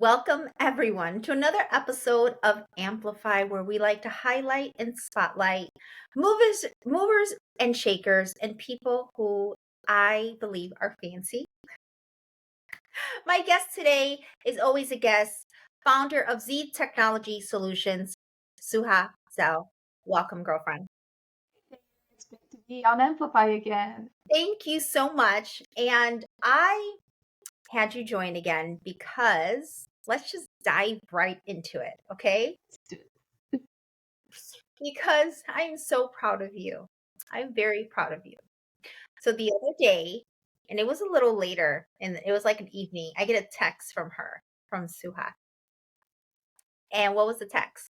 Welcome, everyone, to another episode of Amplify, where we like to highlight and spotlight movers and shakers, and people who I believe are fancy. My guest today is always a guest, founder of Z Technology Solutions, Suha Zehl. Welcome, girlfriend. It's good to be on Amplify again. Thank you so much. And I had you join again because let's just dive right into it, okay? Because I'm so proud of you. I'm very proud of you. So the other day, and it was a little later, and it was like an evening, I get a text from her, from Suha. And what was the text?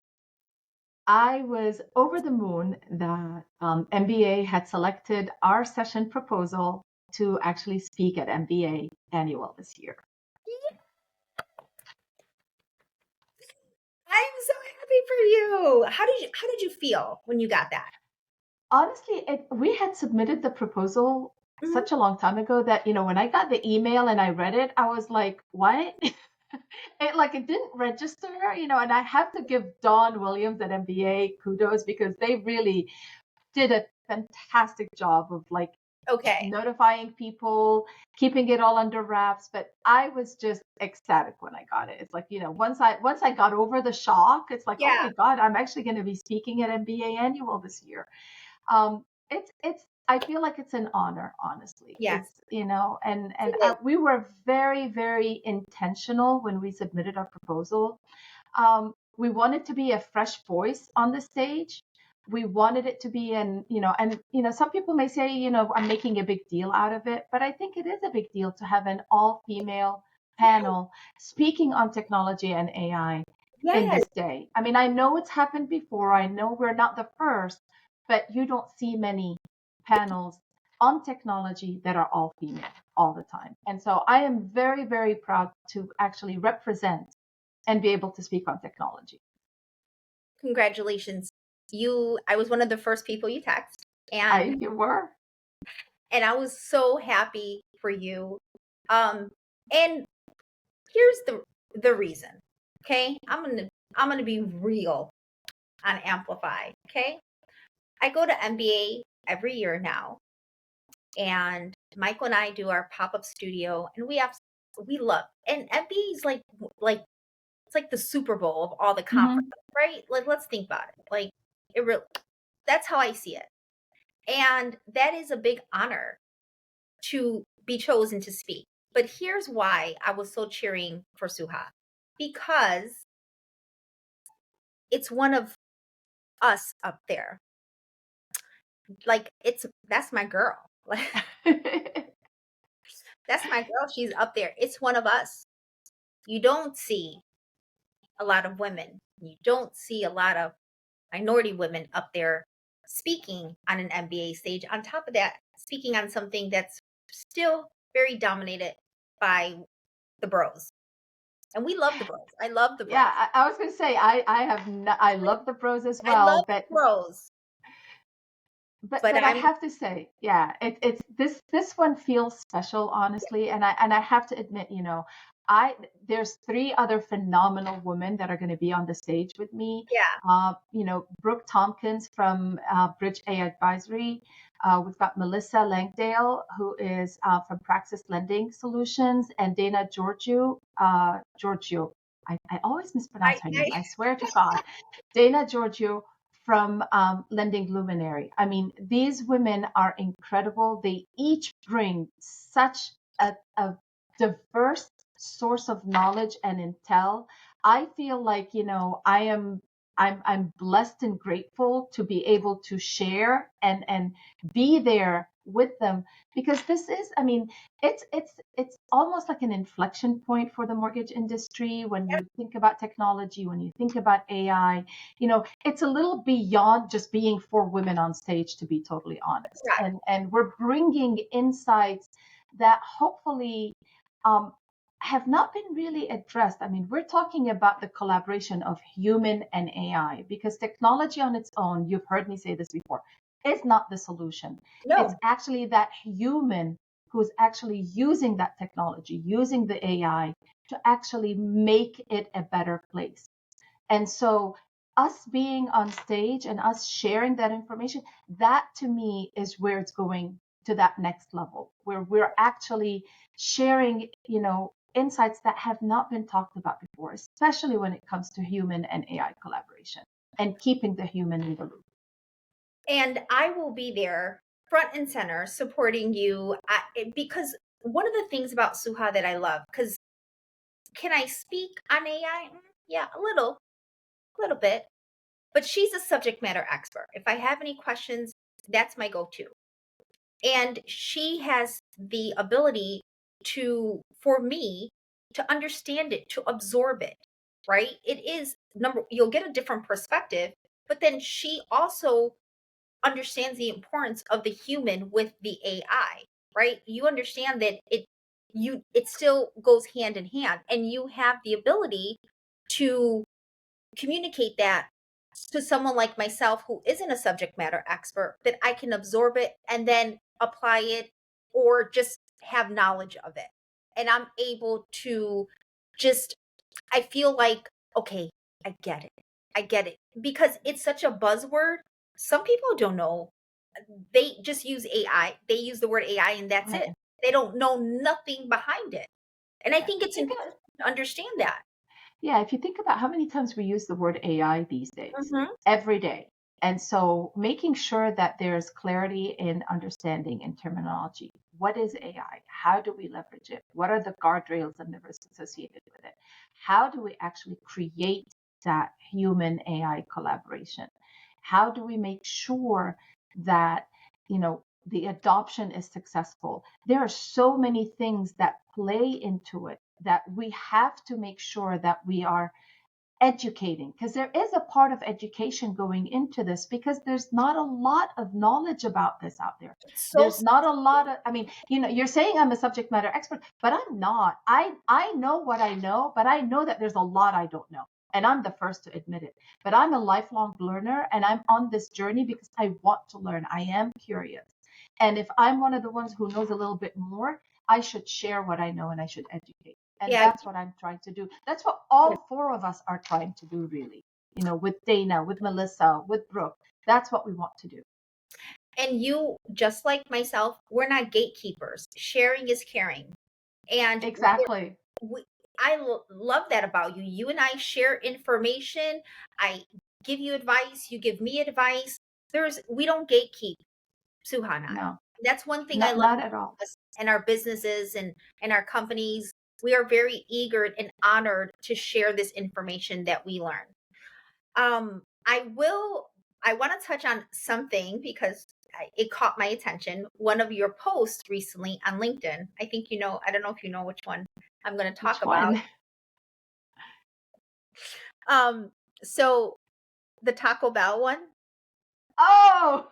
I was over the moon that MBA had selected our session proposal to actually speak at MBA annual this year. I'm so happy for you. How did you feel when you got that? Honestly, we had submitted the proposal Mhm. such a long time ago that, when I got the email and I read it, I was like, what? It didn't register, and I have to give Dawn Williams at MBA kudos because they really did a fantastic job of Okay. notifying people, keeping it all under wraps. But I was just ecstatic when I got it. It's like, once I got over the shock, it's like, oh Yeah. my God, I'm actually going to be speaking at MBA annual this year. It's I feel like it's an honor, honestly. Yes. It's, and It is. we were very, very intentional when we submitted our proposal. We wanted to be a fresh voice on the stage. We wanted it to be some people may say, I'm making a big deal out of it, but I think it is a big deal to have an all female panel speaking on technology and AI in Yes. this day. I mean, I know it's happened before. I know we're not the first, but you don't see many panels on technology that are all female all the time. And so I am very, very proud to actually represent and be able to speak on technology. Congratulations. I was one of the first people you text, and You were. I was so happy for you. Um, and here's the reason. Okay, I'm gonna be real on Amplify. Okay, I go to MBA every year now, and Michael and I do our pop up studio, and we love, and MBA is like it's like the Super Bowl of all the Hmm. conferences, right? Like, let's think about it. Like, it really, that's how I see it, and that is a big honor to be chosen to speak. But here's why I was so cheering for Suha, because it's one of us up there. Like, that's my girl. That's my girl. She's up there. It's one of us. You don't see a lot of women. You don't see a lot of minority women up there speaking on an MBA stage. On top of that, speaking on something that's still very dominated by the bros. And we love the bros. I love the Yeah, bros. I was going to say I love the pros as I love well, the but bros, but but I I'm have to say, yeah, it's this one feels special, honestly, and I have to admit, I there's three other phenomenal women that are going to be on the stage with me. yeah. Brooke Tompkins from Bridge A Advisory. We've got Melissa Langdale, who is from Praxis Lending Solutions, and Dana Giorgio. I always mispronounce her name. I I swear to God. Dana Giorgio from Lending Luminary. I mean, these women are incredible. They each bring such a diverse source of knowledge and intel. I feel like, I'm blessed and grateful to be able to share and be there with them because this is, I mean, it's almost like an inflection point for the mortgage industry when you think about technology, when you think about AI. It's a little beyond just being four women on stage, to be totally honest. Correct. And we're bringing insights that hopefully um, have not been really addressed. I mean, we're talking about the collaboration of human and AI because technology on its own, you've heard me say this before, is not the solution. It's No, actually that human who's actually using that technology, using the AI to actually make it a better place. And so us being on stage and us sharing that information, that to me is where it's going to that next level, where we're actually sharing, insights that have not been talked about before, especially when it comes to human and AI collaboration and keeping the human in the loop. And I will be there front and center supporting you because one of the things about Suha that I love, because can I speak on AI? Yeah, a little bit, but she's a subject matter expert. If I have any questions, that's my go-to. And she has the ability for me to understand it, to absorb it, right? It is you'll get a different perspective, but then she also understands the importance of the human with the AI, right? You understand that it still goes hand in hand, and you have the ability to communicate that to someone like myself who isn't a subject matter expert, that I can absorb it and then apply it or just have knowledge of it. And I'm able to just, I feel like, okay, I get it. I get it. Because it's such a buzzword. Some people don't know. They just use AI. They use the word AI and that's it. Right. They don't know nothing behind it. And I Yeah. think it's important to understand that. Yeah, if you think about how many times we use the word AI these days, Hmm. every day. And so making sure that there's clarity in understanding and terminology. What is AI? How do we leverage it? What are the guardrails and the risks associated with it? How do we actually create that human AI collaboration? How do we make sure that, the adoption is successful? There are so many things that play into it that we have to make sure that we are educating, because there is a part of education going into this, because there's not a lot of knowledge about this out there. It's so There's not a lot of, I mean, you're saying I'm a subject matter expert, but I'm not. I know what I know, but I know that there's a lot I don't know. And I'm the first to admit it. But I'm a lifelong learner, and I'm on this journey because I want to learn. I am curious. And if I'm one of the ones who knows a little bit more, I should share what I know and I should educate. And yeah. that's what I'm trying to do. That's what all four of us are trying to do, really. With Dana, with Melissa, with Brooke. That's what we want to do. And you, just like myself, we're not gatekeepers. Sharing is caring. And Exactly. we, love that about you. You and I share information. I give you advice. You give me advice. We don't gatekeep, Suha and I. No, That's one thing I not love not at all. about us and our businesses and our companies. We are very eager and honored to share this information that we learn. Um, I will. I want to touch on something because it caught my attention. One of your posts recently on LinkedIn. I think you know. I don't know if you know which one I'm going to Which talk about. one? Um, so the Taco Bell one. Oh,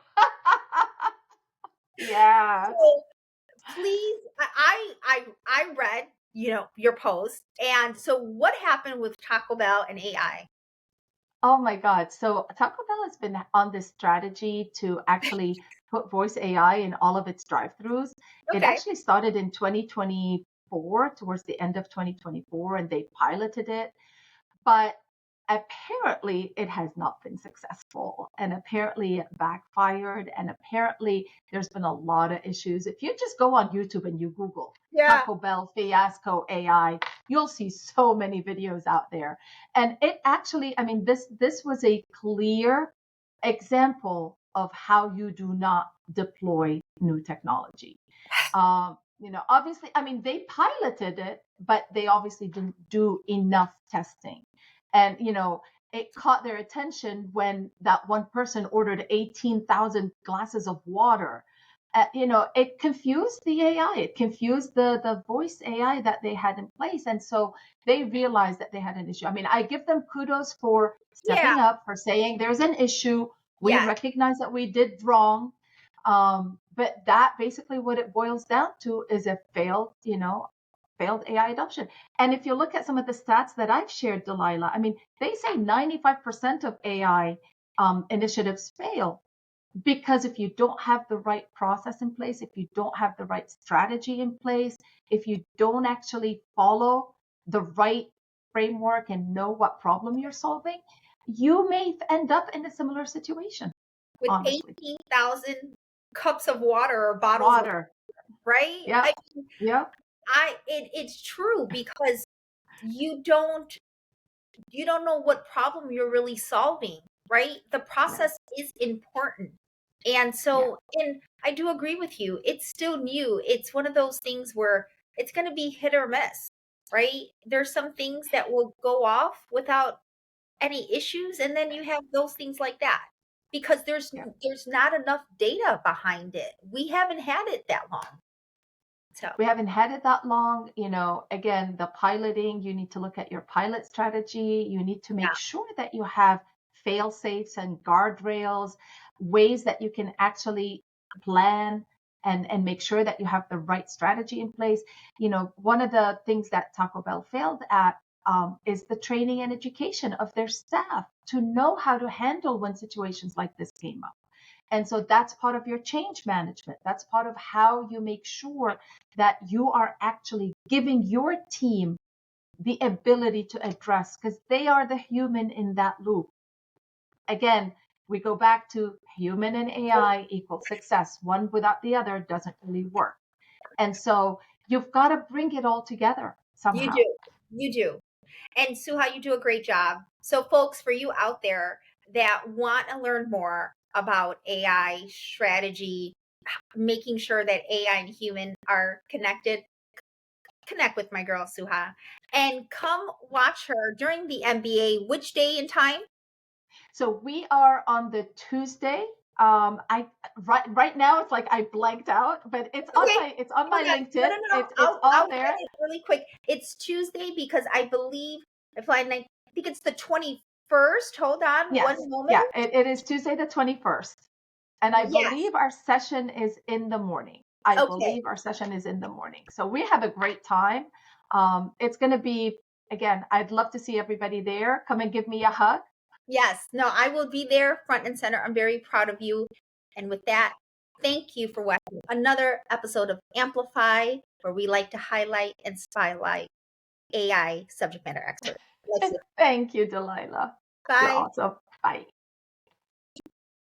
yeah. So please, I read your post, and so what happened with Taco Bell and AI? Oh my God. So Taco Bell has been on this strategy to actually put voice AI in all of its drive-throughs. It Okay. actually started in 2024, towards the end of 2024, and they piloted it. But apparently it has not been successful, and apparently it backfired, and apparently there's been a lot of issues. If you just go on YouTube and you Google Yeah. Taco Bell fiasco AI, you'll see so many videos out there. And it actually, I mean, this was a clear example of how you do not deploy new technology. Obviously, I mean, they piloted it, but they obviously didn't do enough testing. And, it caught their attention when that one person ordered 18,000 glasses of water. It confused the AI, it confused the voice AI that they had in place. And so they realized that they had an issue. I mean, I give them kudos for Yeah. stepping up, for saying there's an issue. We Yeah. recognize that we did wrong. But that basically what it boils down to is a failed AI adoption. And if you look at some of the stats that I've shared, Delilah, I mean, they say 95% of AI initiatives fail because if you don't have the right process in place, if you don't have the right strategy in place, if you don't actually follow the right framework and know what problem you're solving, you may end up in a similar situation, with honestly. 18,000 cups of water or bottles of, Water. right? Yep. Yep. It's true because you don't you don't know what problem you're really solving, right? The Yeah. process is important. And Yeah. so, and I do agree with you. It's still new. It's one of those things where it's going to be hit or miss, right? There's some things that will go off without any issues, and then you have those things like that because Yeah. there's not enough data behind it. We haven't had it that long. So, We haven't had it that long. Again, the piloting, you need to look at your pilot strategy. You need to yeah. make sure that you have fail safes and guardrails, ways that you can actually plan and make sure that you have the right strategy in place. One of the things that Taco Bell failed at is the training and education of their staff to know how to handle when situations like this came up. And so that's part of your change management. That's part of how you make sure that you are actually giving your team the ability to address, because they are the human in that loop. Again, we go back to human and AI equals success. One without the other doesn't really work. And so you've got to bring it all together You somehow. do. You do. And Suha, you do a great job. So, folks, for you out there that want to learn more about AI strategy, making sure that AI and human are connected, connect with my girl Suha and come watch her during the MBA. Which day and time? So we are on the Tuesday. I right now it's like I blanked out, but Okay. it's on Hold my on. No, no, LinkedIn. no, no. It's I'll on get there. it really quick. It's Tuesday because I believe if I think it's the 21st. Hold on one Yes, moment. yeah, it is Tuesday the 21st. And I Yes. believe our session is in the morning. I Okay. believe our session is in the morning. So we have a great time. It's going to be, again, I'd love to see everybody there. Come and give me a hug. Yes. No, I will be there front and center. I'm very proud of you. And with that, thank you for watching another episode of Amplify, where we like to highlight and spotlight AI subject matter experts. Like, Thank you, Delilah. You're bye. awesome. Bye.